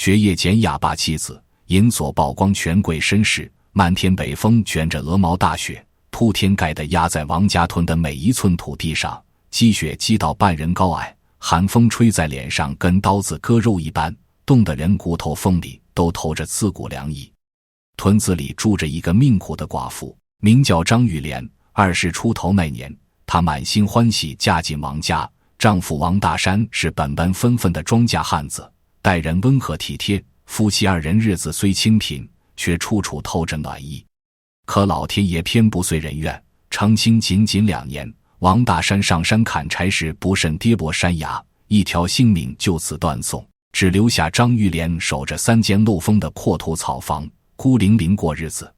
学业简雅罢妻子，银锁曝光权贵绅士，漫天北风卷着鹅毛大雪，铺天盖地压在王家屯的每一寸土地上，积雪积到半人高矮，寒风吹在脸上跟刀子割肉一般，冻得人骨头缝里都透着刺骨凉意。屯子里住着一个命苦的寡妇，名叫张玉莲。20出头那年，她满心欢喜嫁进王家，丈夫王大山是本本分分的庄稼汉子，待人温和体贴，夫妻二人日子虽清贫，却处处透着暖意。可老天爷偏不遂人愿，成亲仅2年，王大山上山砍柴时不慎跌落山崖，一条性命就此断送，只留下张玉莲守着3间漏风的破土草房，孤零零过日子。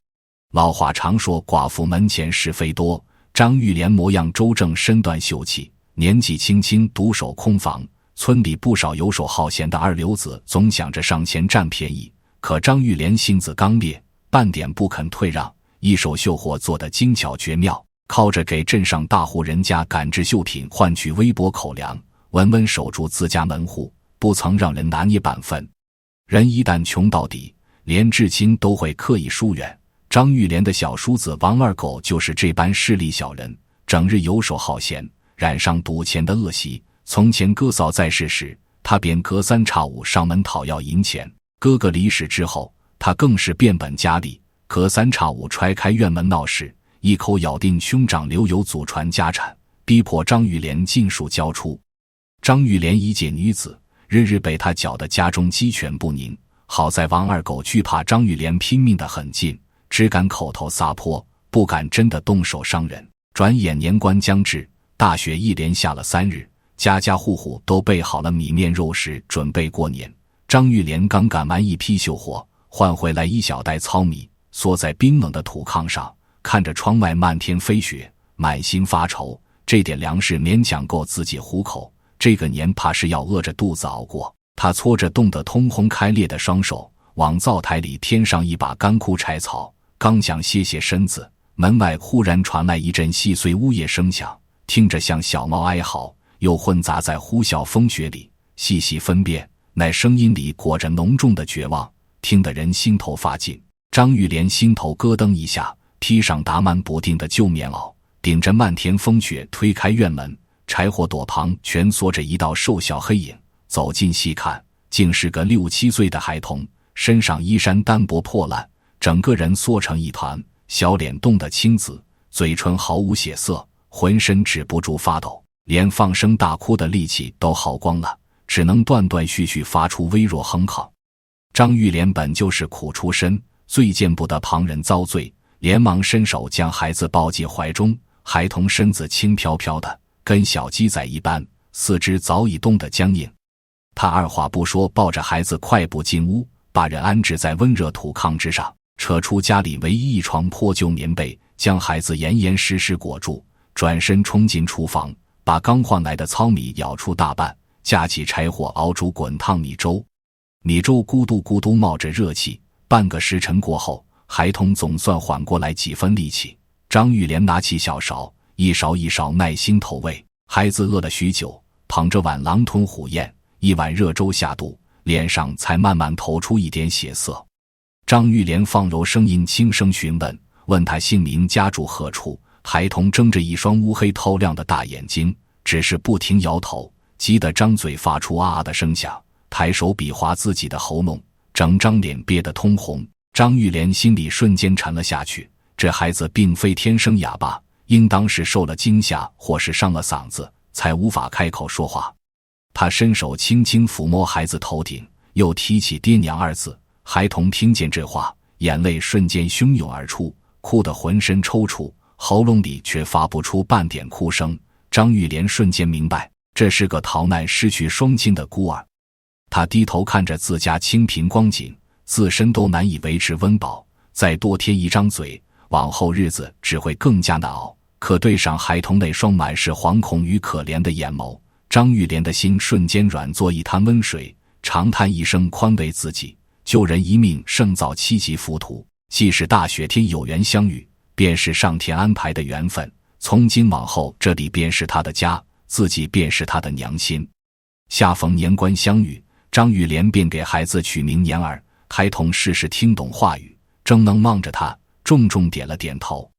老话常说寡妇门前是非多，张玉莲模样周正，身段秀气，年纪轻轻独守空房，村里不少游手好闲的二流子总想着上前占便宜，可张玉莲性子刚烈，半点不肯退让，一手绣活做得精巧绝妙，靠着给镇上大户人家赶制绣品换取微薄口粮，稳稳守住自家门户，不曾让人拿捏半分。人一旦穷到底，连至亲都会刻意疏远。张玉莲的小叔子王二狗就是这般势利小人，整日游手好闲，染上赌钱的恶习。从前哥嫂在世时，他便隔3差5上门讨要银钱，哥哥离世之后，他更是变本加厉，隔3差5踹开院门闹事，一口咬定兄长留有祖传家产，逼迫张玉莲尽数交出。张玉莲一介女子，日日被他搅得家中鸡犬不宁，好在王二狗惧怕张玉莲拼命得很近，只敢口头撒泼，不敢真的动手伤人。转眼年关将至，大雪一连下了3日，家家户户都备好了米面肉食，准备过年。张玉莲刚赶完一批绣活，换回来一小袋糙米，缩在冰冷的土炕上，看着窗外漫天飞雪，满心发愁。这点粮食勉强够自己糊口，这个年怕是要饿着肚子熬过。他搓着冻得通红开裂的双手，往灶台里添上一把干枯柴草，刚想歇歇身子，门外忽然传来一阵细碎呜咽声响，听着像小猫哀嚎，又混杂在呼啸风雪里，细细分辨，那声音里裹着浓重的绝望，听得人心头发紧。张玉莲心头咯噔一下，披上打满补丁的旧棉袄，顶着漫天风雪推开院门，柴火垛旁蜷缩着一道瘦小黑影，走近细看，竟是个6、7岁的孩童，身上衣衫单薄破烂，整个人缩成一团，小脸冻得青紫，嘴唇毫无血色，浑身止不住发抖，连放声大哭的力气都耗光了，只能断断续续发出微弱哼哼。张玉莲本就是苦出身，最见不得旁人遭罪，连忙伸手将孩子抱进怀中，孩童身子轻飘飘的，跟小鸡仔一般，四肢早已冻得僵硬。他二话不说，抱着孩子快步进屋，把人安置在温热土炕之上，扯出家里唯一一床破旧棉被，将孩子严严实实裹住，转身冲进厨房，把刚换来的糙米舀出大半，架起柴火熬煮滚烫米粥。米粥咕嘟咕嘟冒着热气，半个时辰过后，孩童总算缓过来几分力气。张玉莲拿起小勺，一勺一勺耐心投喂，孩子饿了许久，捧着碗狼吞虎咽，一碗热粥下肚，脸上才慢慢透出一点血色。张玉莲放柔声音轻声询问，问他姓名家住何处。孩童睁着一双乌黑透亮的大眼睛，只是不停摇头，急得张嘴发出啊啊的声响，抬手比划自己的喉咙，整张脸憋得通红。张玉莲心里瞬间沉了下去，这孩子并非天生哑巴，应当是受了惊吓或是伤了嗓子，才无法开口说话。他伸手轻轻抚摸孩子头顶，又提起爹娘2字。孩童听见这话，眼泪瞬间汹涌而出，哭得浑身抽搐，喉咙里却发不出半点哭声。张玉莲瞬间明白，这是个逃难失去双亲的孤儿。他低头看着自家清贫光景，自身都难以维持温饱，再多添一张嘴，往后日子只会更加难熬。可对上孩童那双满是惶恐与可怜的眼眸，张玉莲的心瞬间软作一滩温水，长叹一声宽慰自己，救人一命胜造7级浮屠，既是大雪天有缘相遇，便是上天安排的缘分，从今往后这里便是他的家，自己便是他的娘亲。恰逢年关相遇，张玉莲便给孩子取名年儿，孩童事事听懂话语，正能望着他，重重点了点头。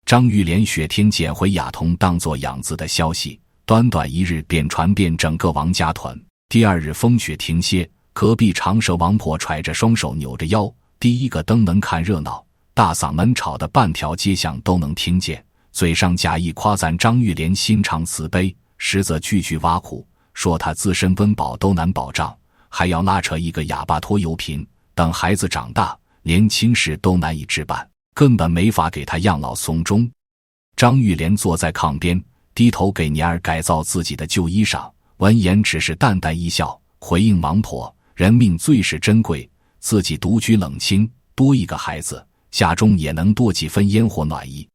张玉莲雪天捡回雅童当作养子的消息，短短1日便传遍整个王家团。第2日风雪停歇，隔壁长舌王婆揣着双手扭着腰，第一个登门看热闹，大嗓门吵得半条街巷都能听见，嘴上假意夸赞张玉莲心肠慈悲，实则句句挖苦，说他自身温饱都难保障，还要拉扯一个哑巴拖油瓶，等孩子长大连亲事都难以置办，根本没法给他养老送终。张玉莲坐在炕边，低头给年儿改造自己的旧衣裳，闻言只是淡淡一笑，回应王婆，人命最是珍贵，自己独居冷清，多一个孩子，家中也能多几分烟火暖意。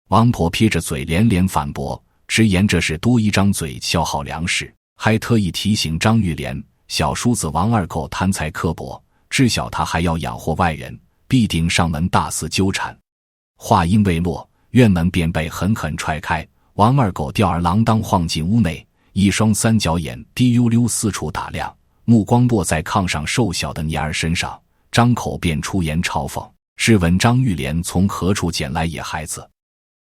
王婆撇着嘴连连反驳，直言这是多一张嘴消耗粮食，还特意提醒张玉莲，小叔子王二狗贪财刻薄，知晓他还要养活外人，必定上门大肆纠缠。话音未落，院门便被狠狠踹开，王二狗吊儿郎当晃进屋内，一双3角眼滴溜溜四处打量，目光落在炕上瘦小的年儿身上，张口便出言嘲讽，试问张玉莲从何处捡来野孩子？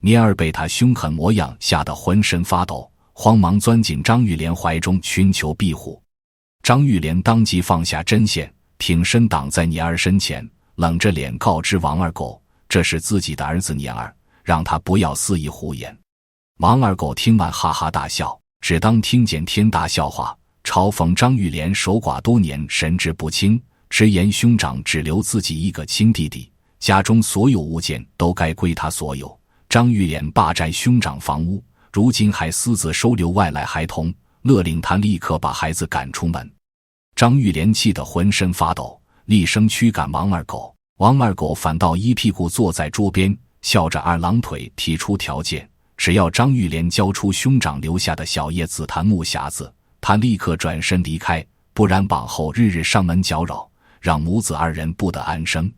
年儿被他凶狠模样吓得浑身发抖，慌忙钻进张玉莲怀中寻求庇护。张玉莲当即放下针线，挺身挡在年儿身前，冷着脸告知王二狗，这是自己的儿子年儿，让他不要肆意胡言。王二狗听完哈哈大笑，只当听见天大笑话，嘲讽张玉莲守寡多年，神志不清，直言兄长只留自己一个亲弟弟，家中所有物件都该归他所有。张玉莲霸占兄长房屋，如今还私自收留外来孩童，勒令他立刻把孩子赶出门。张玉莲气得浑身发抖，厉声驱赶王二狗。王二狗反倒一屁股坐在桌边，笑着二郎腿提出条件，只要张玉莲交出兄长留下的小叶紫檀木匣子，他立刻转身离开，不然往后日日上门搅扰，让母子2人不得安生。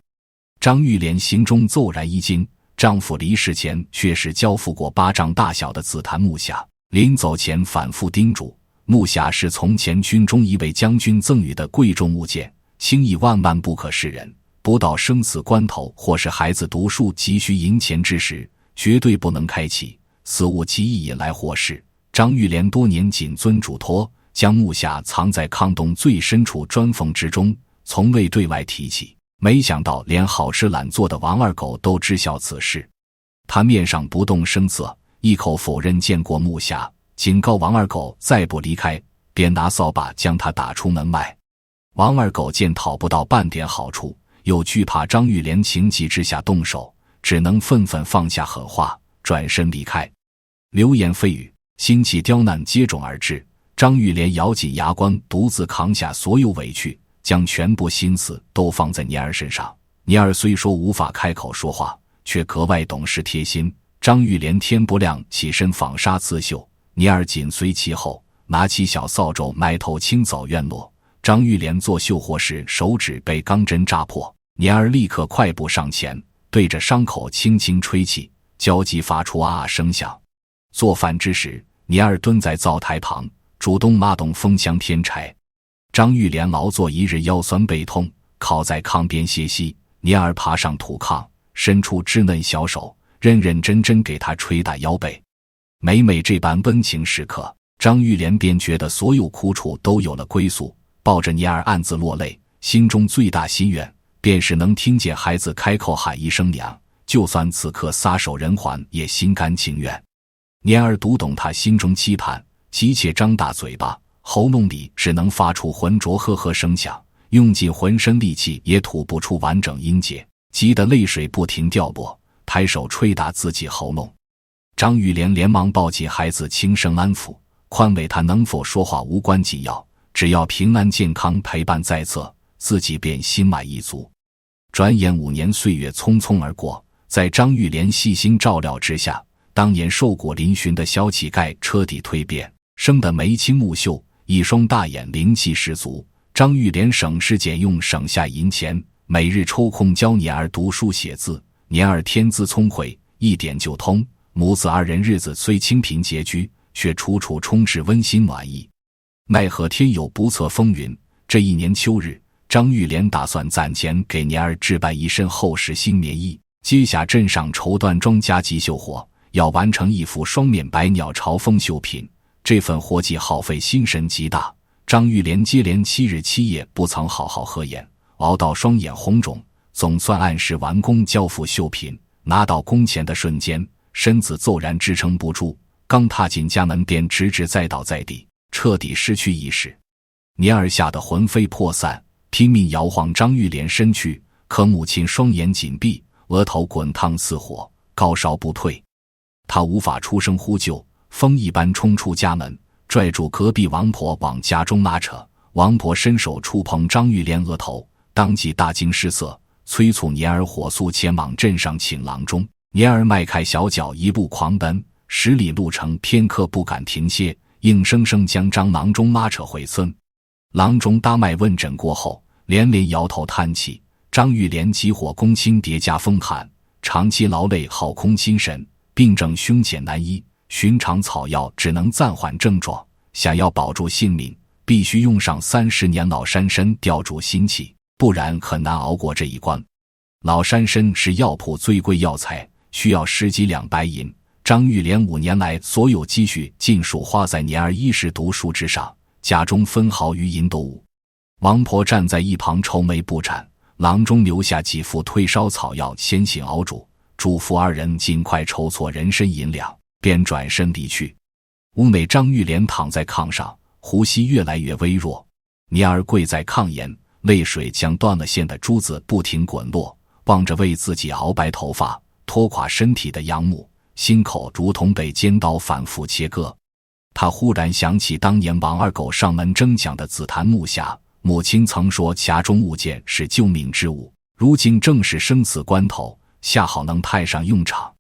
张玉莲心中骤然一惊，丈夫离世前确实交付过8丈大小的紫檀木匣，临走前反复叮嘱，木匣是从前军中一位将军赠予的贵重物件，轻易万万不可示人，不到生死关头或是孩子读书急需银钱之时，绝对不能开启，此物极易引来祸事。张玉莲多年谨遵嘱托，将木匣藏在炕洞最深处砖缝之中，从未对外提起。没想到连好吃懒做的王二狗都知晓此事，他面上不动声色，一口否认见过木匣，警告王二狗再不离开，便拿扫把将他打出门外。王二狗见讨不到半点好处，又惧怕张玉莲情急之下动手，只能愤愤放下狠话，转身离开。流言蜚语，心气刁难接踵而至，张玉莲咬紧牙关，独自扛下所有委屈，将全部心思都放在年儿身上。年儿虽说无法开口说话，却格外懂事贴心。张玉莲天不亮起身纺纱刺绣，年儿紧随其后，拿起小扫帚埋头清扫院落。张玉莲做绣活时手指被钢针扎破，年儿立刻快步上前，对着伤口轻轻吹气，交击发出啊啊声响。做饭之时，年儿蹲在灶台旁，主动拉动风箱添柴。张玉莲劳作1日，腰酸背痛，靠在炕边歇息。年儿爬上土炕，伸出稚嫩小手，认认真真给他捶打腰背。每每这般温情时刻，张玉莲便觉得所有苦楚都有了归宿，抱着年儿暗自落泪，心中最大心愿便是能听见孩子开口喊一声娘，就算此刻撒手人寰也心甘情愿。年儿读懂他心中期盼，急切张大嘴巴，喉咙里只能发出浑浊呵呵声响，用尽浑身力气也吐不出完整音节，急得泪水不停掉落，抬手捶打自己喉咙。张玉莲连忙抱紧孩子，轻声安抚，宽慰他能否说话无关紧要，只要平安健康陪伴在侧，自己便心满意足。转眼5年岁月匆匆而过，在张玉莲细心照料之下，当年瘦骨嶙峋的小乞丐彻底蜕变，生得眉清目秀，一双大眼灵气十足。张玉莲省吃俭用，省下银钱，每日抽空教年儿读书写字。年儿天资聪慧，一点就通，母子2人日子虽清贫拮据，却处处充斥温馨暖意。奈何天有不测风云，这一年秋日，张玉莲打算攒钱给年儿置办一身厚实新棉衣，接下镇上绸缎庄稼集绣活，要完成一幅双面百鸟朝凤绣品。这份活计耗费心神极大，张玉莲接连7日7夜不曾好好合眼，熬到双眼红肿，总算按时完工交付绣品。拿到工钱的瞬间，身子骤然支撑不住，刚踏进家门便直直栽倒在地，彻底失去意识。年儿吓得魂飞魄散，拼命摇晃张玉莲身躯，可母亲双眼紧闭，额头滚烫似火，高烧不退。她无法出声呼救，风一般冲出家门，拽住隔壁王婆往家中拉扯。王婆伸手触碰张玉莲额头，当即大惊失色，催促年儿火速前往镇上请郎中。年儿迈开小脚一路狂奔，10里路程片刻不敢停歇，硬生生将张郎中拉扯回村。郎中搭脉问诊过后，连连摇头叹气。张玉莲急火攻心叠加风寒，长期劳累耗空心神，病症凶险难医，寻常草药只能暂缓症状，想要保住性命，必须用上30年老山参吊住心气，不然很难熬过这一关。老山参是药铺最贵药材，需要10几两白银。张玉莲5年来所有积蓄尽数花在年儿衣食读书之上，家中分毫余银都无。王婆站在一旁愁眉不展，郎中留下几副退烧草药先行熬煮，嘱咐2人尽快筹措人参银两，便转身离去。屋内张玉莲躺在炕上，呼吸越来越微弱，年儿跪在炕沿，泪水将断了线的珠子不停滚落，望着为自己熬白头发拖垮身体的养母，心口如同被尖刀反复切割。他忽然想起当年王二狗上门争抢的紫檀木匣，母亲曾说匣中物件是救命之物，如今正是生死关头，恰好能派上用场。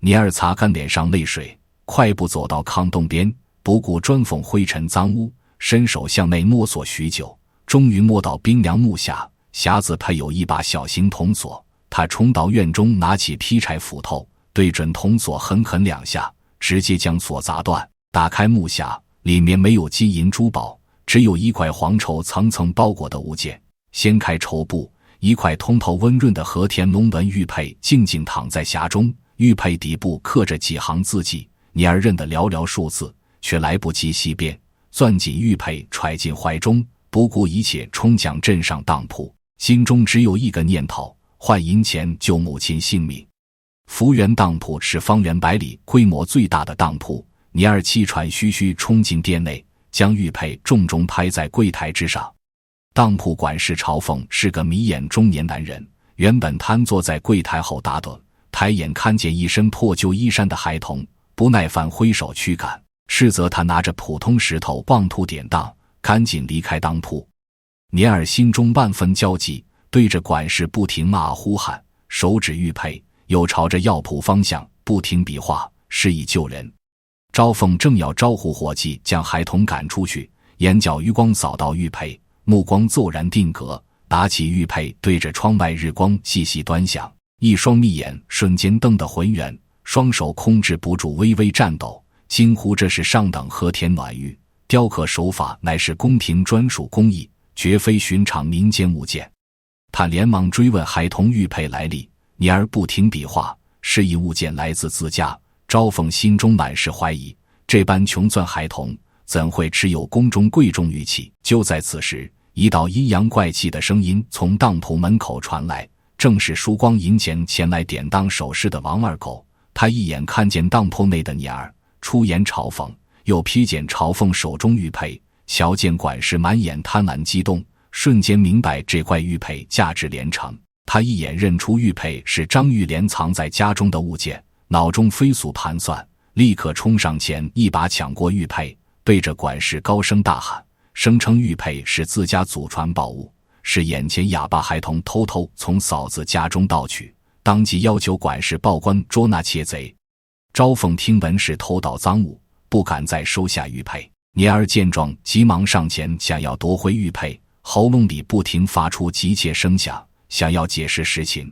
年儿擦干脸上泪水，快步走到炕洞边，不顾砖缝灰尘脏污，伸手向内摸索许久，终于摸到冰凉木匣，匣子配有一把小型铜锁。他冲到院中，拿起劈柴斧头，对准铜锁狠狠2下，直接将锁砸断。打开木匣，里面没有金银珠宝，只有一块黄绸层层包裹的物件。掀开绸布，一块通透温润的和田龙纹玉佩静静躺在匣中，玉佩底部刻着几行字迹，年儿认得寥寥数字，却来不及细辨，攥紧玉佩揣进怀中，不顾一切冲向镇上当铺，心中只有一个念头，换银钱救母亲性命。福源当铺是方圆100里规模最大的当铺，年儿气喘吁吁冲进店内，将玉佩重重拍在柜台之上。当铺管事朝凤是个迷眼中年男人，原本瘫坐在柜台后打盹，抬眼看见一身破旧衣衫的孩童，不耐烦挥手驱赶，斥责他拿着普通石头妄图典当，赶紧离开当铺。年儿心中万分焦急，对着管事不停骂呼喊，手指玉佩，又朝着药铺方向不停比划，示意救人。朝凤正要招呼伙计将孩童赶出去，眼角余光扫到玉佩，目光骤然定格，拿起玉佩对着窗外日光细细端详，一双密眼瞬间瞪得浑圆，双手控制不住微微颤抖，惊呼这是上等和田暖玉，雕刻手法乃是宫廷专属工艺，绝非寻常民间物件。他连忙追问孩童玉佩来历，年儿不停比划，示意物件来自自家。朝凤心中满是怀疑，这般穷钻孩童怎会持有宫中贵重玉器？就在此时，一道阴阳怪气的声音从当铺门口传来，正是输光银钱前来典当首饰的王二狗。他一眼看见当铺内的年儿，出言嘲讽，又瞥见朝凤手中玉佩，瞧见管事满眼贪婪激动，瞬间明白这块玉佩价值连城。他一眼认出玉佩是张玉莲藏在家中的物件，脑中飞速盘算，立刻冲上前一把抢过玉佩，对着管事高声大喊，声称玉佩是自家祖传宝物，是眼前哑巴孩童偷偷从嫂子家中盗取，当即要求管事报官捉拿窃贼。朝凤听闻是偷盗赃物，不敢再收下玉佩。年儿见状，急忙上前想要夺回玉佩，喉咙里不停发出急切声响，想要解释实情。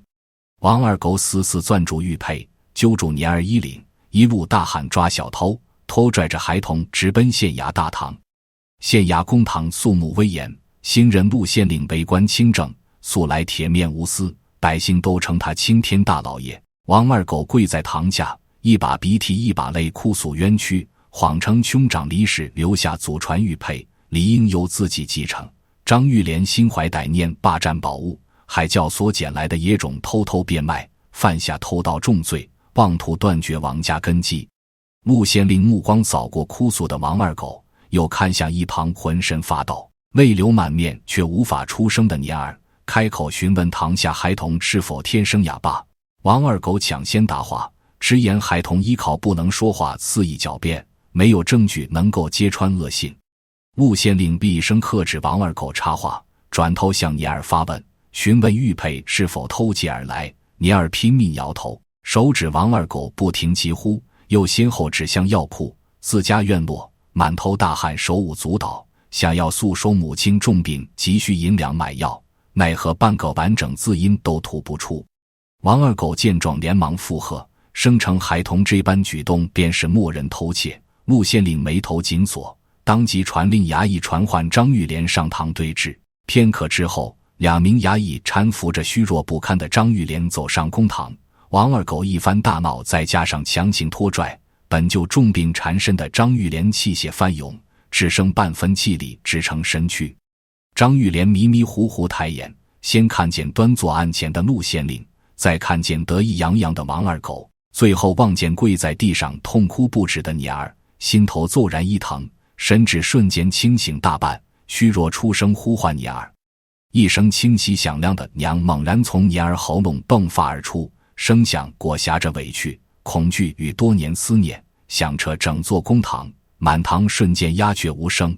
王二狗死死攥住玉佩，揪住年儿衣领，一路大喊抓小偷，拖拽着孩童直奔县衙大堂。县衙公堂肃穆威严，新任陆县令为官清正，素来铁面无私，百姓都称他青天大老爷。王二狗跪在堂下，一把鼻涕一把泪，哭诉冤屈，谎称兄长离世留下祖传玉佩，理应由自己继承。张玉莲心怀歹念，霸占宝物，还教所捡来的野种偷偷变卖，犯下偷盗重罪，妄图断绝王家根基。陆县令目光扫过哭诉的王二狗，又看向一旁浑身发抖、泪流满面却无法出声的年儿，开口询问堂下孩童是否天生哑巴。王二狗抢先答话，直言孩童依靠不能说话肆意狡辩，没有证据能够揭穿恶信。陆县令厉声喝止王二狗插话，转头向年儿发问，询问玉佩是否偷窃而来。年儿拼命摇头，手指王二狗不停疾呼，又先后指向药铺、自家院落，满头大汗，手舞足蹈，想要诉说母亲重病急需银两买药，奈何半个完整字音都吐不出。王二狗见状连忙附和，声称孩童这般举动便是默认偷窃。陆县令眉头紧锁，当即传令衙役传唤张玉莲上堂对质。片刻之后，2名衙役搀扶着虚弱不堪的张玉莲走上公堂。王二狗一番大闹，再加上强行拖拽，本就重病缠身的张玉莲气血翻涌，只剩半分气力支撑身躯。张玉莲迷迷糊糊抬眼，先看见端坐案前的陆县令，再看见得意洋洋的王二狗，最后望见跪在地上痛哭不止的年儿，心头骤然一疼，神志瞬间清醒大半，虚弱出声呼唤年儿。一声清晰响亮的娘猛然从年儿喉咙迸发而出，声响裹挟着委屈、恐惧与多年思念，响彻整座公堂，满堂瞬间鸦雀无声。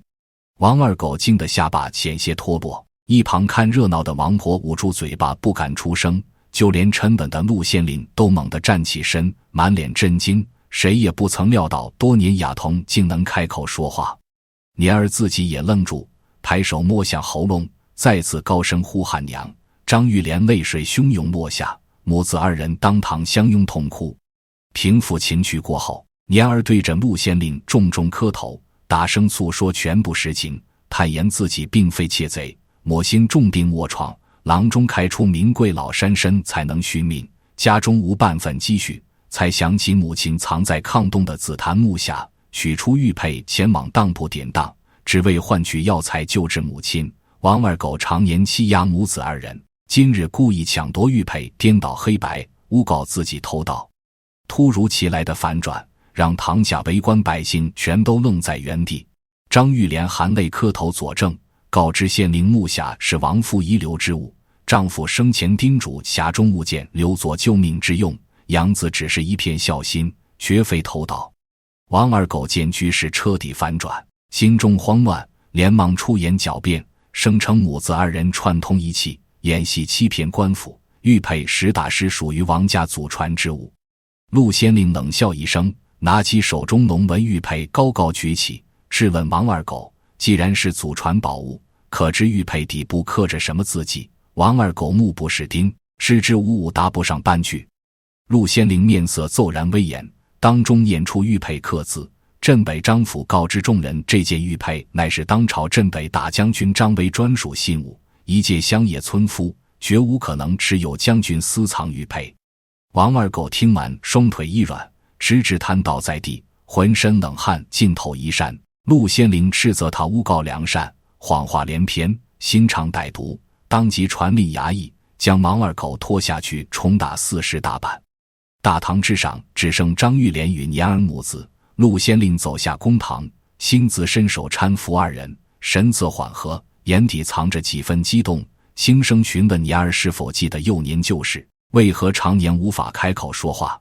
王二狗惊得下巴险些脱落，一旁看热闹的王婆捂住嘴巴不敢出声，就连沉稳的陆县令都猛地站起身，满脸震惊，谁也不曾料到多年哑童竟能开口说话。年儿自己也愣住，抬手摸向喉咙，再次高声呼喊娘。张玉莲泪水汹涌落下，母子2人当堂相拥痛哭。平复情绪过后，年儿对着陆县令重重磕头，大声诉说全部实情，坦言自己并非窃贼，母亲重病卧床，郎中开出名贵老山参才能续命，家中无半分积蓄，才想起母亲藏在炕洞的紫檀木下，取出玉佩前往当铺典当，只为换取药材救治母亲。王二狗常年欺压母子2人，今日故意抢夺玉佩，颠倒黑白，诬告自己偷盗。突如其来的反转让堂下围观百姓全都愣在原地。张玉莲含泪磕头佐证，告知县令木匣是亡夫遗留之物，丈夫生前叮嘱匣中物件留作救命之用，养子只是一片孝心，绝非偷盗。王二狗见局势彻底反转，心中慌乱，连忙出言狡辩，声称母子2人串通一气，演戏欺骗官府，玉佩实打实属于王家祖传之物。陆县令冷笑一声，拿起手中龙纹玉佩高高举起，质问王二狗，既然是祖传宝物，可知玉佩底部刻着什么字迹？王二狗目不识丁，支支吾吾答不上半句。陆县令面色骤然威严，当中念出玉佩刻字：镇北张府告知众人，这件玉佩乃是当朝镇北大将军张威专属信物，一介乡野村夫绝无可能持有将军私藏玉佩。王二狗听完，双腿一软，直直瘫倒在地，浑身冷汗浸透衣衫。陆县令斥责他诬告良善，谎话连篇，心肠歹毒，当即传令衙役将王二狗拖下去重打40大板。大堂之上只剩张玉莲与年儿母子。陆县令走下公堂，亲自伸手搀扶2人，神色缓和，眼底藏着几分激动，轻声询问年儿是否记得幼年旧事，为何常年无法开口说话。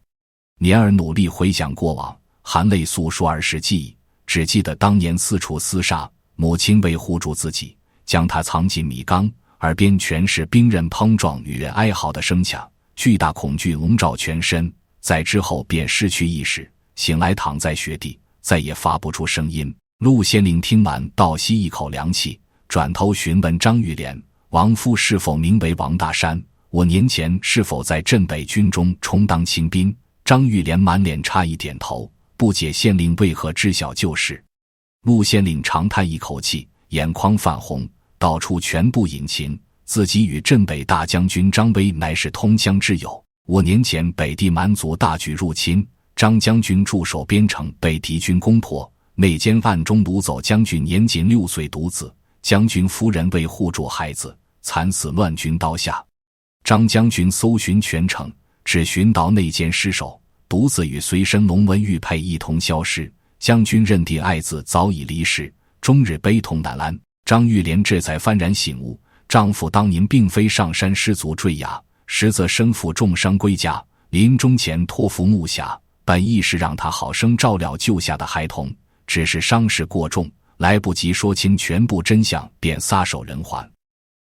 年儿努力回想过往，含泪诉说儿时记忆，只记得当年四处厮杀，母亲为护住自己，将他藏进米缸，耳边全是兵刃碰撞、女人哀嚎的声响，巨大恐惧笼罩全身，在之后便失去意识，醒来躺在雪地，再也发不出声音。陆县令听完倒吸一口凉气，转头询问张玉莲，亡夫是否名为王大山？我年前是否在镇北军中充当亲兵？张玉莲满脸诧异点头，不解县令为何知晓旧事。陆县令长叹一口气，眼眶泛红，到处全部引秦，自己与镇北大将军张威乃是同乡之友。5年前北地蛮族大举入侵，张将军驻守边城被敌军攻破，内奸暗中掳走将军年仅6岁独子，将军夫人为护住孩子，惨死乱军刀下。张将军搜寻全城，只寻到内奸尸首，独子与随身龙文玉佩一同消失。将军认定爱子早已离世，终日悲痛难安。张玉莲这才幡然醒悟，丈夫当年并非上山失足坠崖，实则身负重伤归家，临终前托付木匣，本意是让他好生照料救下的孩童，只是伤势过重，来不及说清全部真相，便撒手人寰。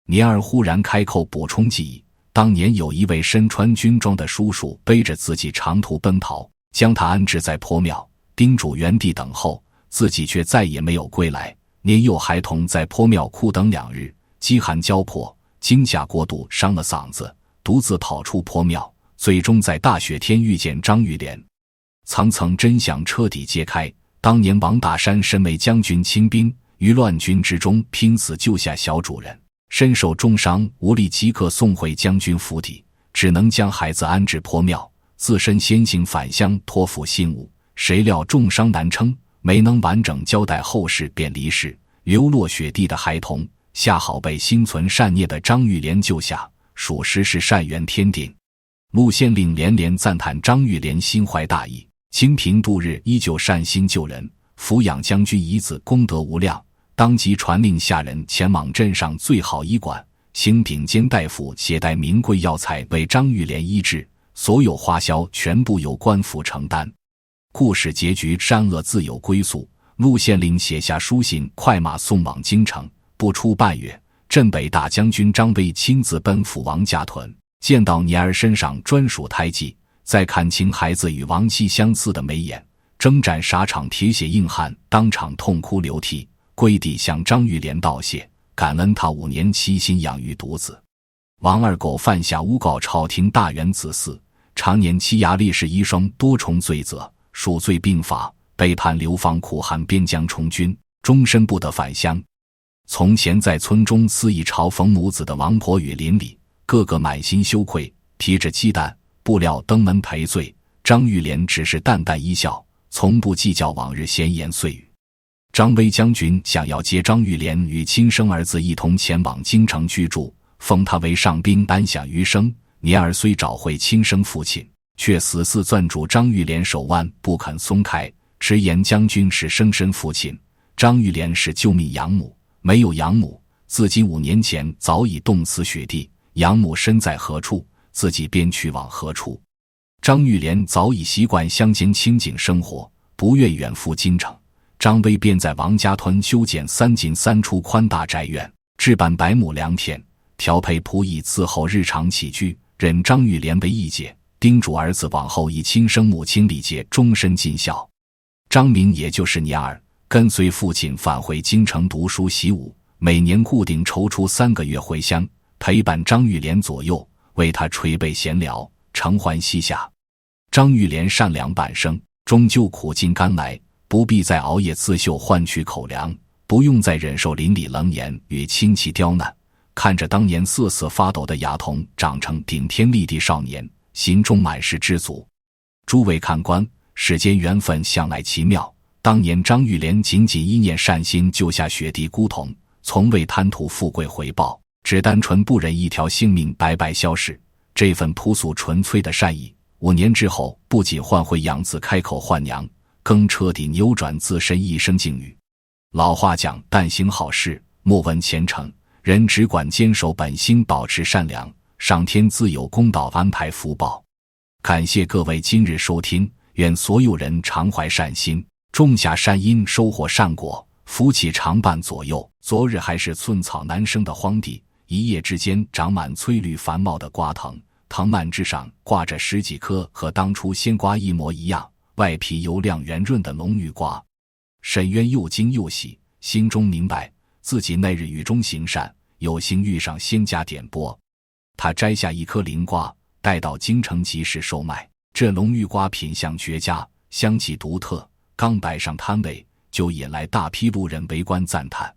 年儿忽然开口补充记忆，当年有一位身穿军装的叔叔背着自己长途奔逃，将他安置在坡庙，叮嘱原地等候，自己却再也没有归来。年幼孩童在坡庙哭等2日，饥寒交迫，惊吓过度，伤了嗓子，独自跑出坡庙，最终在大雪天遇见张玉莲。层层真相彻底揭开，当年王大山身为将军亲兵，于乱军之中拼死救下小主人，身受重伤，无力即刻送回将军府邸，只能将孩子安置坡庙，自身先行返乡托付信物。谁料重伤难撑，没能完整交代后事便离世，流落雪地的孩童恰好被心存善念的张玉莲救下，属实是善缘天定。陆县令连连赞叹张玉莲心怀大义，清贫度日，依旧善心救人，抚养将军遗子，功德无量。当即传令下人前往镇上最好医馆，请顶尖大夫携带名贵药材为张玉莲医治，所有花销全部由官府承担。故事结局，善恶自有归宿。陆县令写下书信，快马送往京城。不出半月，镇北大将军张威亲自奔赴王家屯，见到年儿身上专属胎记，再看清孩子与亡妻相似的眉眼，征战沙场铁血硬汉当场痛哭流涕，跪地向张玉莲道谢，感恩他5年期心养育独子。王二狗犯下诬告朝廷大元子嗣，常年欺压历史遗孀多重罪责，数罪并罚，被判流放苦寒边疆充军，终身不得返乡。从前在村中肆意嘲讽母子的王婆与邻里，个个满心羞愧，提着鸡蛋布料登门赔罪。张玉莲只是淡淡一笑，从不计较往日闲言碎语。张威将军想要接张玉莲与亲生儿子一同前往京城居住，封他为上宾，安享余生。年儿虽找回亲生父亲，却死死攥住张玉莲手腕不肯松开，直言将军是生身父亲，张玉莲是救命养母，没有养母，自己5年前早已冻死雪地，养母身在何处，自己便去往何处。张玉莲早已习惯乡间清静生活，不愿远赴京城。张威便在王家屯修建3进3出宽大宅院，置办100亩良田，调配仆役伺候日常起居，任张玉莲为义姐，叮嘱儿子往后以亲生母亲礼节终身尽孝。张明也就是年儿，跟随父亲返回京城读书习武，每年固定抽出3个月回乡，陪伴张玉莲左右，为他捶背闲聊，承欢膝下。张玉莲善良半生，终究苦尽甘来，不必再熬夜刺绣换取口粮，不用再忍受邻里冷眼与亲戚刁难。看着当年瑟瑟发抖的雅童长成顶天立地少年，心中满是知足。诸位看官，世间缘分向来奇妙，当年张玉莲仅仅一念善心救下雪地孤童，从未贪图富贵回报，只单纯不忍一条性命白白消逝。这份朴素纯粹的善意，5年之后不仅换回养子开口换娘，更彻底扭转自身一生境遇。老话讲，但行好事，莫问前程，人只管坚守本心，保持善良，上天自有公道安排福报。感谢各位今日收听，愿所有人常怀善心，种下善因，收获善果，福气常伴左右。昨日还是寸草难生的荒地，一夜之间长满翠绿繁茂的瓜藤，藤蔓之上挂着10几颗和当初鲜瓜一模一样，外皮油亮圆润的龙玉瓜。沈渊又惊又喜，心中明白自己那日雨中行善，有幸遇上仙家点拨。他摘下1颗灵瓜，带到京城集市售卖。这龙玉瓜品相绝佳，香气独特，刚摆上摊位，就引来大批路人围观赞叹。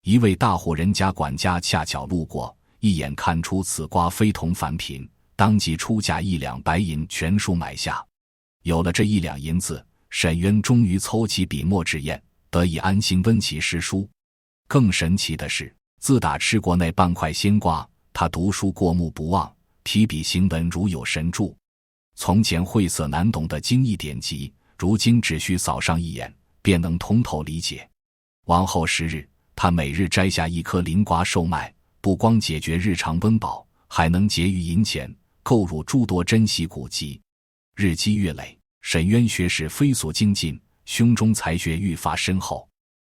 一位大户人家管家恰巧路过，一眼看出此瓜非同凡品，当即出价1两白银全数买下。有了这1两银子，沈渊终于凑齐笔墨纸砚，得以安心温习诗书。更神奇的是，自打吃过那半块鲜瓜，他读书过目不忘，提笔行文如有神助。从前晦涩难懂的经义典籍，如今只需扫上一眼，便能通透理解。往后10日，他每日摘下1颗灵瓜售卖，不光解决日常温饱，还能节余银钱，购入诸多珍稀古籍。日积月累，沈渊学识飞速精进，胸中才学愈发深厚。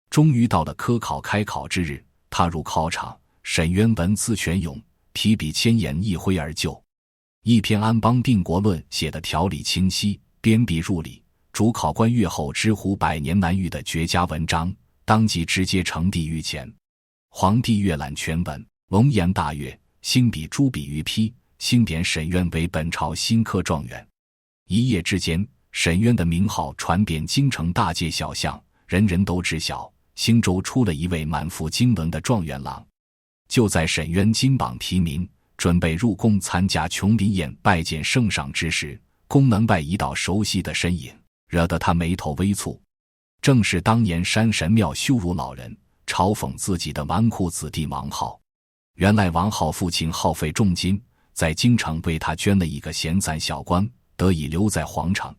终于到了科考开考之日，踏入考场，沈渊文思泉涌，提笔千言一挥而就。一篇安邦定国论写得条理清晰，鞭辟入里，主考官阅后直呼100年难遇的绝佳文章，当即直接呈递御前。皇帝阅览全文，龙颜大悦，亲笔朱笔于批，钦点沈渊为本朝新科状元。一夜之间，沈渊的名号传遍京城大街小巷，人人都知晓兴州出了一位满腹经纶的状元郎。就在沈渊金榜题名，准备入宫参加琼林宴拜见圣上之时，宫门外一道熟悉的身影，惹得他眉头微蹙。正是当年山神庙羞辱老人，嘲讽自己的纨绔子弟王浩。原来王浩父亲耗费重金，在京城为他捐了一个闲散小官，得以留在皇城。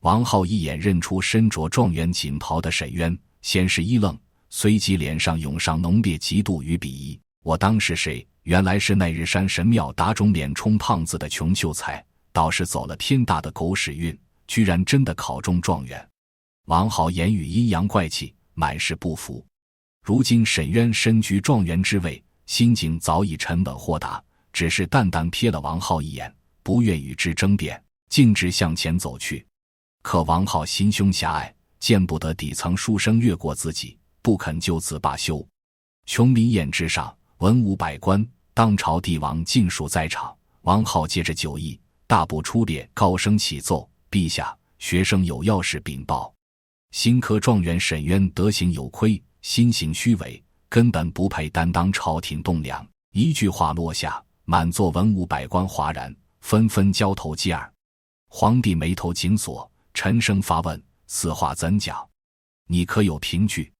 王浩一眼认出身着状元锦袍的沈渊，先是一愣，随即脸上涌上浓烈嫉妒与鄙夷。我当是谁？原来是那日山神庙打肿脸充胖子的穷秀才，倒是走了天大的狗屎运，居然真的考中状元。王浩言语阴阳怪气，满是不服。如今沈渊身居状元之位，心境早已沉稳豁达，只是淡淡瞥了王浩一眼，不愿与之争辩，径直向前走去。可王浩心胸狭隘，见不得底层书生越过自己，不肯就此罢休。琼林宴之上，文武百官，当朝帝王尽数在场。王浩借着酒意，大步出列，高声启奏：陛下，学生有要事禀报。新科状元沈渊德行有亏，心行虚伪，根本不配担当朝廷栋梁。一句话落下，满座文武百官哗然，纷纷交头接耳。皇帝眉头紧锁，沉声发问：此话怎讲？你可有凭据？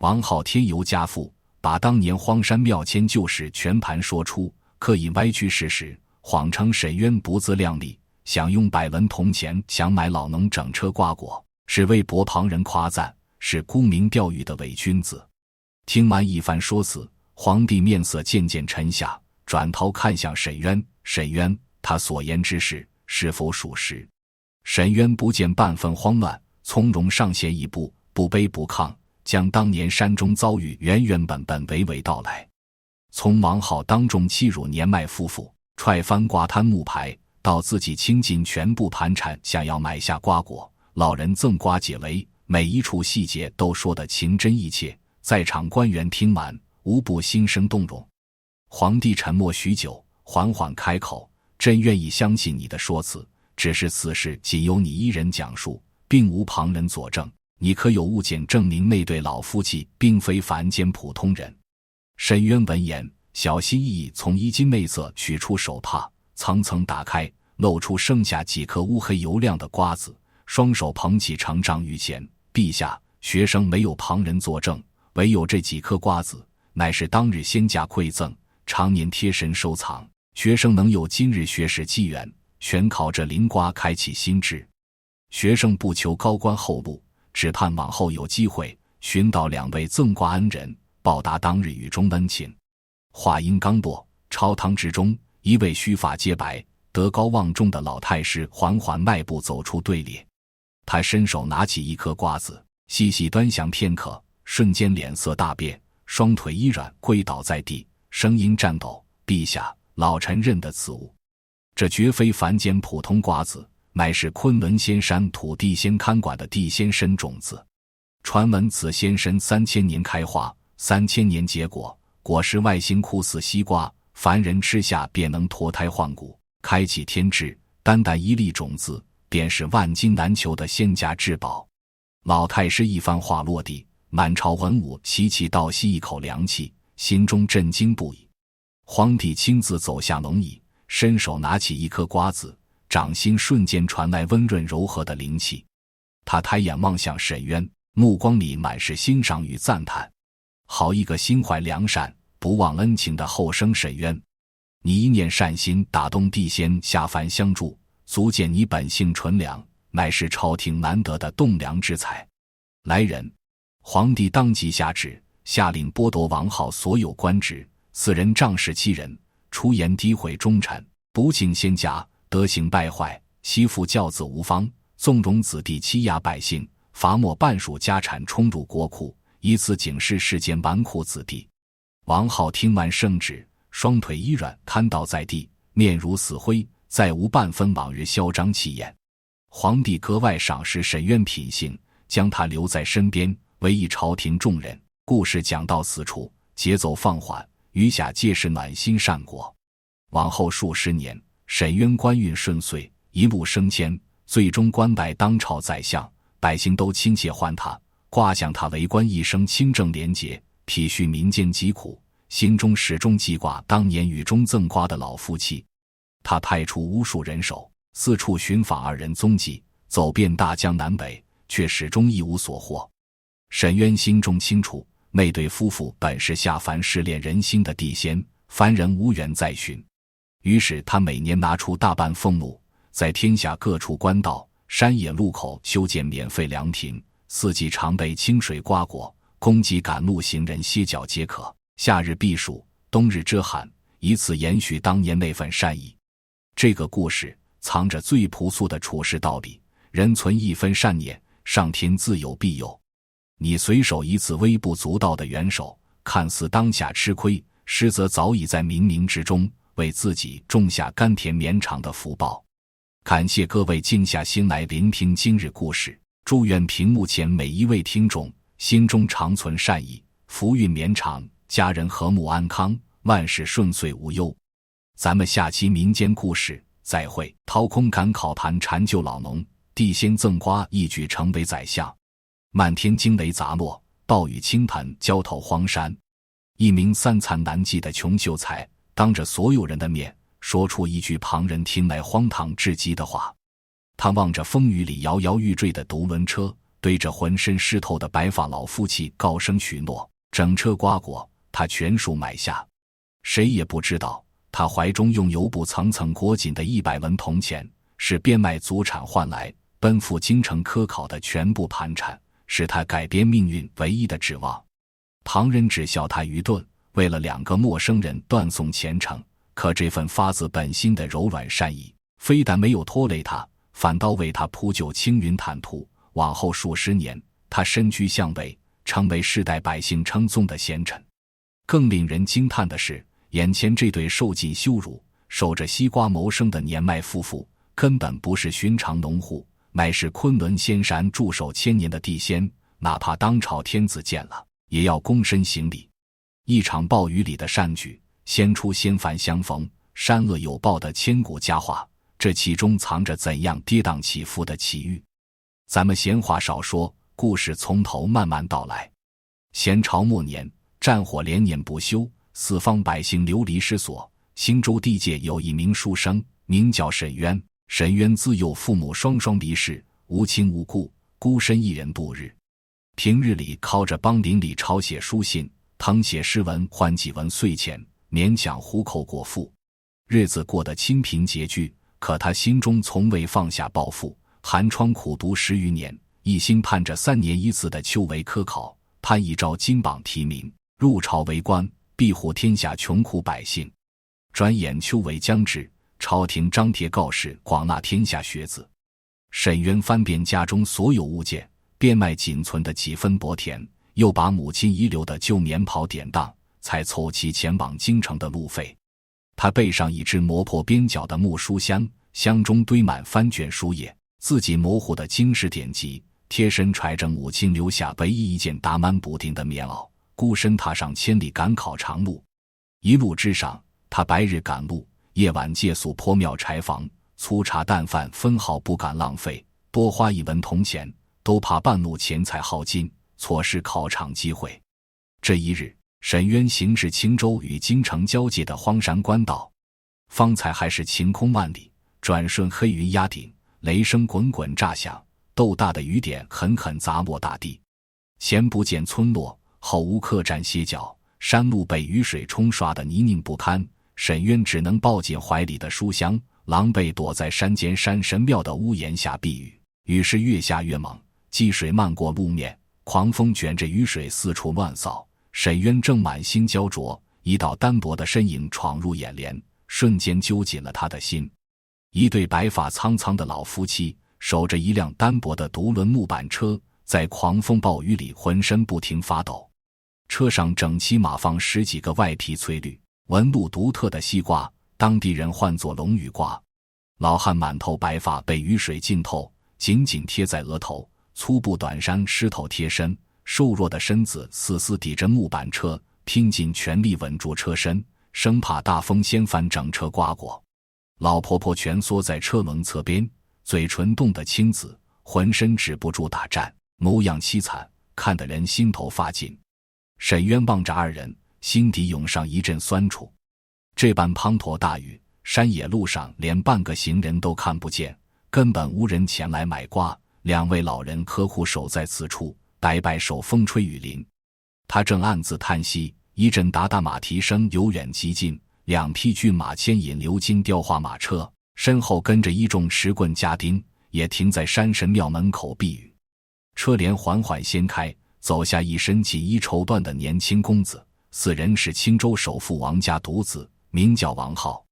王浩添油加醋，把当年荒山庙迁旧事全盘说出，刻意歪曲事实，谎称沈渊不自量力，想用100文铜钱想买老农整车瓜果，是为博旁人夸赞，是沽名钓誉的伪君子。听完一番说辞，皇帝面色渐渐沉下，转头看向沈渊：沈渊，他所言之事是否属实？沈渊不见半分慌乱，从容上前一步，不卑不亢，将当年山中遭遇原原本本娓娓道来。从王浩当众欺辱年迈夫妇，踹翻瓜摊木牌，到自己倾尽全部盘缠想要买下瓜果，老人赠瓜解围，每一处细节都说得情真意切。在场官员听完，无不心生动容。皇帝沉默许久，缓缓开口：朕愿意相信你的说辞，只是此事仅由你一人讲述，并无旁人佐证，你可有物件证明那对老夫妻并非凡间普通人？沈渊闻言，小心翼翼从衣襟内侧取出手帕，层层打开，露出剩下几颗乌黑油亮的瓜子，双手捧起呈上御前：陛下，学生没有旁人作证，唯有这几颗瓜子，乃是当日仙家馈赠，常年贴身收藏。学生能有今日学识机缘，全靠这灵瓜开启心智。学生不求高官厚禄，只盼往后有机会寻到2位赠瓜恩人，报答当日雨中恩情。话音刚落，朝堂之中，一位须发皆白、德高望重的老太师缓缓迈步走出队列。他伸手拿起一颗瓜子，细细端详片刻，瞬间脸色大变，双腿一软，跪倒在地，声音颤抖：陛下，老臣认得此物。这绝非凡间普通瓜子，乃是昆仑仙山土地仙看管的地仙参种子。传闻此仙参3000年开花，3000年结果，果实外形酷似西瓜，凡人吃下便能脱胎换骨，开启天智。单单一粒种子，便是万金难求的仙家至宝。老太师一番话落地，满朝文武齐齐倒吸一口凉气，心中震惊不已。皇帝亲自走下龙椅，伸手拿起一颗瓜子，掌心瞬间传来温润柔和的灵气。他抬眼望向沈渊，目光里满是欣赏与赞叹。好一个心怀良善、不忘恩情的后生沈渊！你一念善心，打动地仙下凡相助，足见你本性纯良，乃是朝廷难得的栋梁之才。来人！皇帝当即下旨，下令剥夺王浩所有官职，此人仗势欺人，出言诋毁忠臣，不敬先家，德行败坏，欺负教子无方，纵容子弟欺压百姓，罚没半数家产冲入国库，以此警示世间纨绔子弟。王浩听完圣旨，双腿一软，瘫倒在地，面如死灰，再无半分往日嚣张气焰。皇帝格外赏识沈渊品性，将他留在身边，委以朝廷重任。故事讲到此处，节奏放缓，余下皆是暖心善果。往后数十年，沈渊官运顺遂，一路升迁，最终官拜当朝宰相，百姓都亲切唤他，挂想他为官一生清正廉洁，体恤民间疾苦，心中始终记挂当年雨中赠瓜的老夫妻。他派出无数人手，四处寻访二人踪迹，走遍大江南北，却始终一无所获。沈渊心中清楚，那对夫妇本是下凡试炼人心的地仙，凡人无缘再寻。于是他每年拿出大半俸禄，在天下各处官道、山野路口修建免费凉亭，四季常备清水瓜果，供给赶路行人歇脚皆可，夏日避暑，冬日遮寒，以此延续当年那份善意。这个故事藏着最朴素的处世道理：人存一分善念，上天自有庇佑。你随手一次微不足道的援手，看似当下吃亏，实则早已在冥冥之中为自己种下甘甜绵长的福报。感谢各位静下心来聆听今日故事，祝愿屏幕前每一位听众心中常存善意，福运绵长，家人和睦安康，万事顺遂无忧。咱们下期民间故事再会。掏空赶考盘缠救老农，地仙赠瓜一举成为宰相。漫天惊雷砸落，暴雨倾盆，焦头荒山。一名三残难继的穷秀才，当着所有人的面说出一句旁人听来荒唐至极的话。他望着风雨里摇摇欲坠的独轮车，对着浑身湿透的白发老夫妻高声许诺，整车瓜果他全数买下。谁也不知道，他怀中用油布层层裹紧的100文铜钱，是变卖祖产换来奔赴京城科考的全部盘缠，是他改变命运唯一的指望。旁人只笑他愚钝，为了2个陌生人断送前程，可这份发自本心的柔软善意，非但没有拖累他，反倒为他铺就青云坦途。往后数十年，他身居相位，成为世代百姓称颂的贤臣。更令人惊叹的是，眼前这对受尽羞辱、守着西瓜谋生的年迈夫妇，根本不是寻常农户，乃是昆仑仙山驻守1000年的地仙，哪怕当朝天子见了，也要躬身行礼。一场暴雨里的善举，仙出仙凡相逢，善恶有报的千古佳话，这其中藏着怎样跌宕起伏的奇遇？咱们闲话少说，故事从头慢慢道来。咸朝末年，战火连年不休，四方百姓流离失所。兴州地界有一名书生，名叫沈渊。沈渊自幼父母双双离世，无亲无故，孤身一人度日。平日里靠着帮邻里抄写书信，誊写诗文，换几文碎钱，勉强糊口果腹，日子过得清贫拮据。可他心中从未放下抱负，寒窗苦读10余年，一心盼着3年一次的秋闱科考，盼一朝金榜题名，入朝为官，庇护天下穷苦百姓。转眼秋闱将至，朝廷张贴告示，广纳天下学子。沈渊翻遍家中所有物件，变卖仅存的几分薄田，又把母亲遗留的旧棉袍典当，才凑齐前往京城的路费。他背上一只磨破边角的木书箱，箱中堆满翻卷书页，字迹模糊的经史典籍，贴身揣着母亲留下唯一一件打满补丁的棉袄，孤身踏上千里赶考长路。一路之上，他白日赶路，夜晚借宿破庙柴房，粗茶淡饭分毫不敢浪费，多花1文铜钱都怕半路钱财耗尽，错失考场机会。这一日，沈渊行至青州与京城交界的荒山关道，方才还是晴空万里，转瞬黑云压顶，雷声滚滚炸响，豆大的雨点狠狠砸没大地。前不见村落，后无客栈歇脚，山路被雨水冲刷得泥泞不堪，沈渊只能抱紧怀里的书箱，狼狈躲在山间山神庙的屋檐下避雨。雨是越下越猛，积水漫过路面，狂风卷着雨水四处乱扫。沈渊正满心焦灼，一道单薄的身影闯入眼帘，瞬间揪紧了他的心。一对白发苍苍的老夫妻守着一辆单薄的独轮木板车，在狂风暴雨里浑身不停发抖。车上整齐码放10几个外皮翠绿、纹路独特的西瓜，当地人唤作龙雨瓜。老汉满头白发被雨水浸透，紧紧贴在额头，粗布短衫湿透贴身，瘦弱的身子死死抵着木板车，拼尽全力稳住车身，生怕大风掀翻整车刮过。老婆婆蜷缩在车轮侧边，嘴唇冻得青紫，浑身止不住打颤，模样凄惨，看得人心头发紧。沈渊望着二人，心底涌上一阵酸楚。这般滂沱大雨，山野路上连半个行人都看不见，根本无人前来买瓜。两位老人呵护守在此处，摆摆手风吹雨淋。他正暗自叹息，一阵达达马蹄声由远及近，两匹骏马牵引鎏金雕花马车，身后跟着一众持棍家丁，也停在山神庙门口避雨。车帘缓缓掀开，走下一身锦衣绸缎的年轻公子，四人是青州首富王家独子，名叫王浩。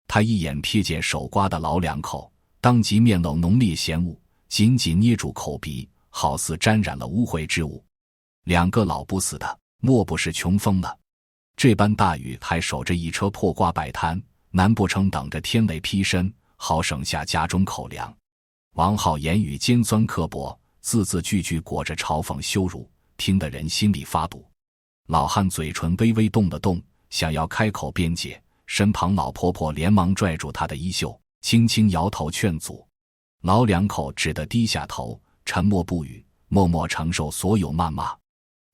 他一眼瞥见守瓜的老两口，当即面露浓烈嫌恶，紧紧捏住口鼻，好似沾染了污秽之物。两个老不死的，莫不是穷疯了？这般大雨还守着一车破瓜摆摊，难不成等着天雷劈身，好省下家中口粮？王浩言语尖酸刻薄，字字句句裹着嘲讽羞辱，听得人心里发堵。老汉嘴唇微微动了动，想要开口辩解，身旁老婆婆连忙拽住他的衣袖，轻轻摇头劝阻。老两口只得低下头，沉默不语，默默承受所有谩骂。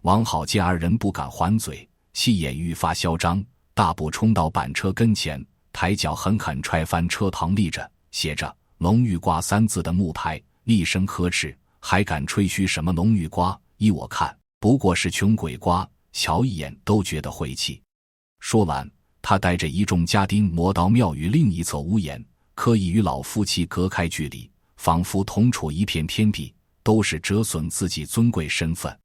王浩见二人不敢还嘴，气焰愈发嚣张，大步冲到板车跟前，抬脚狠狠踹翻车堂立着写着龙玉瓜3字的木牌，厉声呵斥，还敢吹嘘什么龙玉瓜？依我看，不过是穷鬼瓜，瞧一眼都觉得晦气。说完，他带着一众家丁挪到庙宇另一侧屋檐，刻意与老夫妻隔开距离，仿佛同处一片天地，都是折损自己尊贵身份。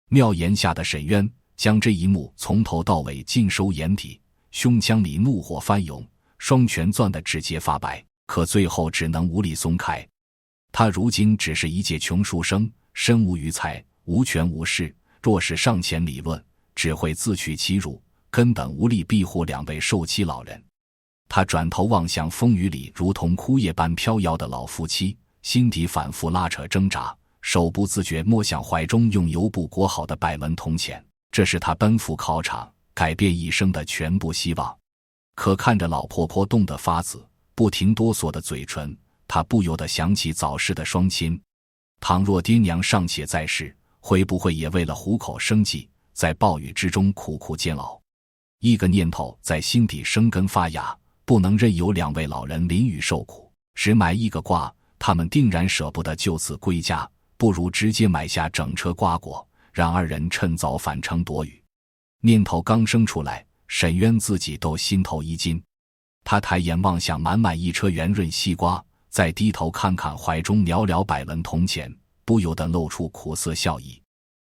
庙檐下的沈渊将这一幕从头到尾尽收眼底，胸腔里怒火翻涌，双拳攥得指节发白，可最后只能无力松开。他如今只是一介穷书生，身无余财，无权无势，若是上前理论，只会自取其辱，根本无力庇护两位受欺老人。他转头望向风雨里如同枯叶般飘摇的老夫妻，心底反复拉扯挣扎，手不自觉摸向怀中用油布裹好的百文铜钱，这是他奔赴考场改变一生的全部希望。可看着老婆婆冻得发紫，不停哆嗦的嘴唇，他不由得想起早逝的双亲。倘若爹娘尚且在世，会不会也为了糊口生计，在暴雨之中苦苦煎熬？一个念头在心底生根发芽，不能任由两位老人淋雨受苦，只买一个瓜，他们定然舍不得就此归家，不如直接买下整车瓜果，让二人趁早返程躲雨。念头刚生出来，沈渊自己都心头一惊。他抬眼望向满满一车圆润西瓜，再低头看看怀中寥寥百文铜钱，不由得露出苦涩笑意。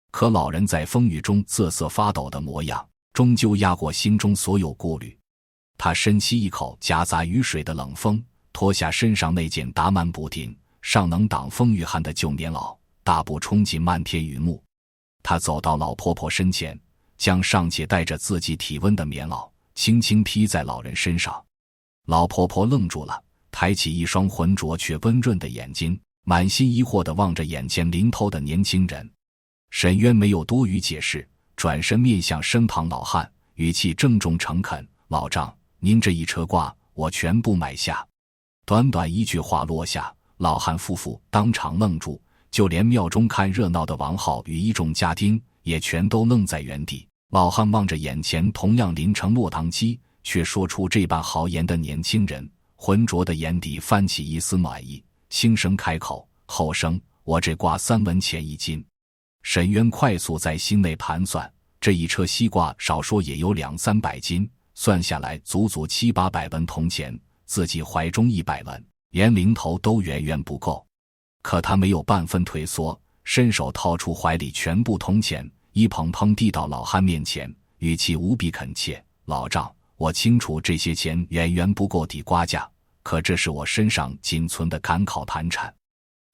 可老人在风雨中瑟瑟发抖的模样，终究压过心中所有顾虑。他深吸一口夹杂雨水的冷风，脱下身上那件打满补丁、尚能挡风御寒的旧棉袄，大步冲进漫天雨幕。他走到老婆婆身前，将尚且带着自己体温的棉袄轻轻披在老人身上。老婆婆愣住了，抬起一双浑浊却温润的眼睛，满心疑惑地望着眼前临头的年轻人。沈渊没有多余解释，转身面向身旁老汉，语气郑重诚恳：“老丈，您这一车瓜，我全部买下。”短短一句话落下，老汉夫妇当场愣住，就连庙中看热闹的王浩与一众家丁也全都愣在原地。老汉望着眼前同样淋成落汤鸡却说出这般豪言的年轻人，浑浊的眼底泛起一丝暖意，轻声开口：后生，我这瓜3文钱1斤。沈渊快速在心内盘算，这一车西瓜少说也有200-300斤，算下来足足700-800文铜钱，自己怀中100文，连零头都远远不够。可他没有半分退缩，伸手掏出怀里全部铜钱，一捧捧递到老汉面前，语气无比恳切：老丈，我清楚这些钱远远不够抵瓜价，可这是我身上仅存的赶考盘缠，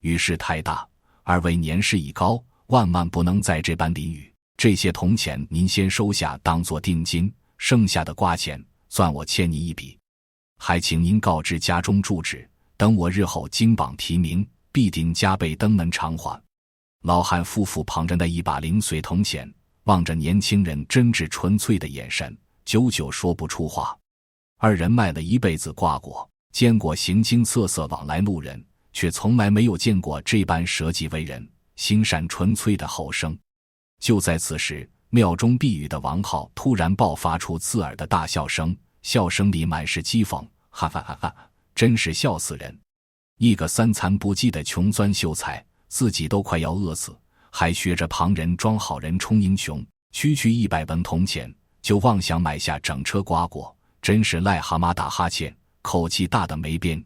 雨势太大，二位年事已高，万万不能再这般淋雨。这些铜钱您先收下当作定金，剩下的瓜钱算我欠你一笔，还请您告知家中住址，等我日后金榜题名，必定加倍登门偿还。老汉夫妇捧着那一把零碎铜钱，望着年轻人真挚纯粹的眼神，久久说不出话。二人卖了一辈子瓜果，见过形形色色往来路人，却从来没有见过这般舍己为人、心善纯粹的后生。就在此时，庙中避雨的王浩突然爆发出刺耳的大笑声，笑声里满是讥讽：哈哈哈哈，真是笑死人！一个3餐不济的穷酸秀才，自己都快要饿死，还学着旁人装好人充英雄，区区100文铜钱就妄想买下整车瓜果，真是癞蛤蟆打哈欠，口气大得没边。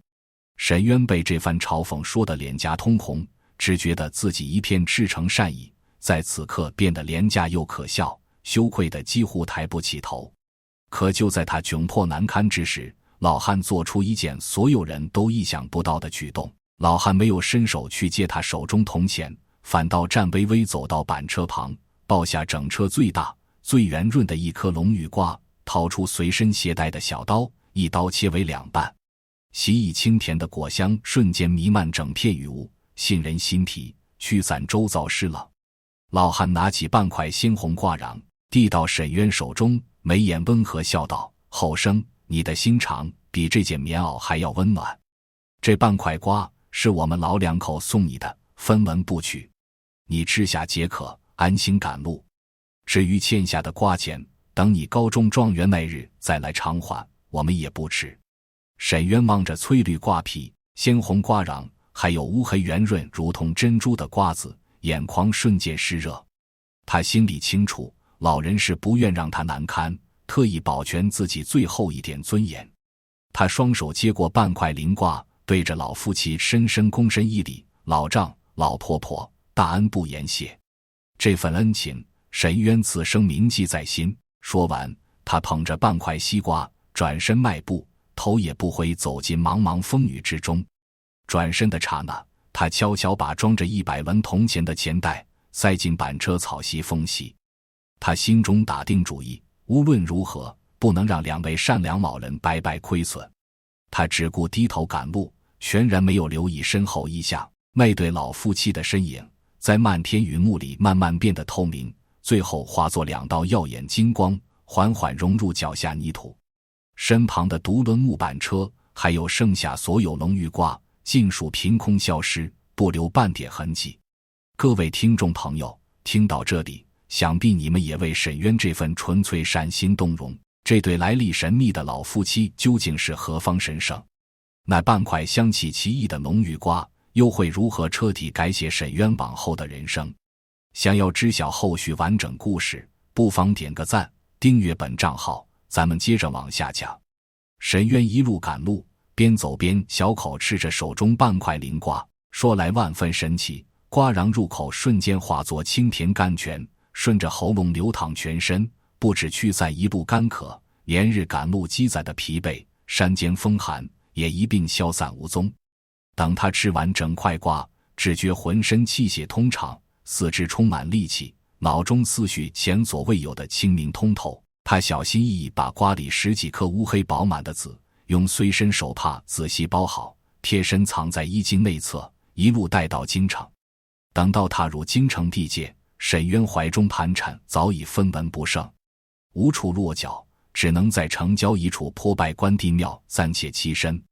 沈渊被这番嘲讽说得脸颊通红，只觉得自己一片赤诚善意，在此刻变得廉价又可笑，羞愧得几乎抬不起头。可就在他窘迫难堪之时，老汉做出一件所有人都意想不到的举动。老汉没有伸手去接他手中铜钱，反倒颤巍巍走到板车旁，抱下整车最大最圆润的一颗龙玉瓜，掏出随身携带的小刀，一刀切为2半。习意清甜的果香瞬间弥漫整片雨雾，沁人心脾，驱散周遭湿冷。老汉拿起半块鲜红瓜瓤，递到沈渊手中，眉眼温和笑道：后生，你的心肠比这件棉袄还要温暖。这半块瓜是我们老两口送你的，分文不取，你吃下解渴，安心赶路。至于欠下的瓜钱，等你高中状元那日再来偿还，我们也不迟。沈渊望着翠绿瓜皮、鲜红瓜瓤，还有乌黑圆润如同珍珠的瓜子，眼眶瞬间湿热。他心里清楚，老人是不愿让他难堪，特意保全自己最后一点尊严。他双手接过半块灵瓜，对着老夫妻深深躬身一礼：老丈、老婆婆，大恩不言谢。这份恩情，沈渊此生铭记在心。说完，他捧着半块西瓜，转身迈步，头也不回走进茫茫风雨之中。转身的刹那，他悄悄把装着100文铜钱的钱袋塞进板车草席缝隙。他心中打定主意，无论如何不能让2位善良老人白白亏损。他只顾低头赶路，全然没有留意身后异象。那对老夫妻的身影在漫天雨幕里慢慢变得透明，最后化作2道耀眼金光，缓缓融入脚下泥土。身旁的独轮木板车还有剩下所有龙玉瓜尽数凭空消失，不留半点痕迹。各位听众朋友，听到这里，想必你们也为沈渊这份纯粹善心动容。这对来历神秘的老夫妻究竟是何方神圣？那半块香气奇异的龙玉瓜又会如何彻底改写沈渊往后的人生？想要知晓后续完整故事，不妨点个赞，订阅本账号，咱们接着往下讲。沈渊一路赶路，边走边小口吃着手中半块灵瓜，说来万分神奇，瓜瓤入口瞬间化作清甜甘泉，顺着喉咙流淌全身，不止驱散一路干渴，连日赶路积攒的疲惫、山间风寒也一并消散无踪。等他吃完整块瓜，只觉浑身气血通畅，四肢充满力气，脑中思绪前所未有的清明通透。他小心翼翼把瓜里10几颗乌黑饱满的籽用随身手帕仔细包好，贴身藏在衣襟内侧，一路带到京城。等到踏入京城地界，沈渊怀中盘缠早已分文不剩，无处落脚，只能在城郊一处破败关帝庙暂且栖身。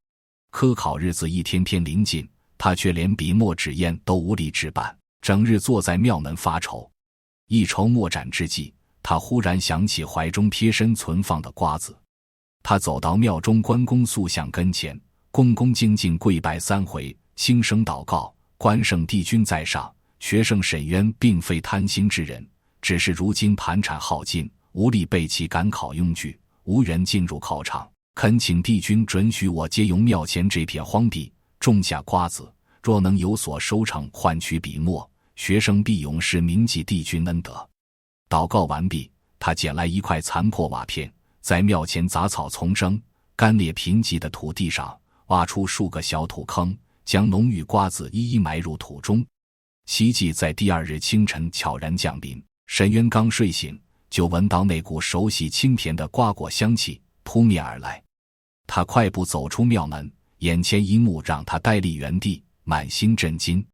科考日子一天天临近，他他却连笔墨纸砚都无力置办，整日坐在庙门发愁。一筹莫展之际，他忽然想起怀中贴身存放的瓜子。他走到庙中关公塑像跟前，恭恭敬敬跪拜3回，轻声祷告：关圣帝君在上，学生沈渊并非贪心之人，只是如今盘缠耗尽，无力备齐赶考用具，无缘进入考场，恳请帝君准许我借用庙前这片荒地，种下瓜子，若能有所收成，换取笔墨，学生必永世铭记帝君恩德。祷告完毕，他捡来一块残破瓦片，在庙前杂草丛生、干裂贫瘠的土地上挖出数个小土坑，将浓郁瓜子一一埋入土中。希冀在第2日清晨悄然降临，沈渊刚睡醒，就闻到那股熟悉清甜的瓜果香气扑面而来。他快步走出庙门，眼前一幕让他呆立原地，满心震惊。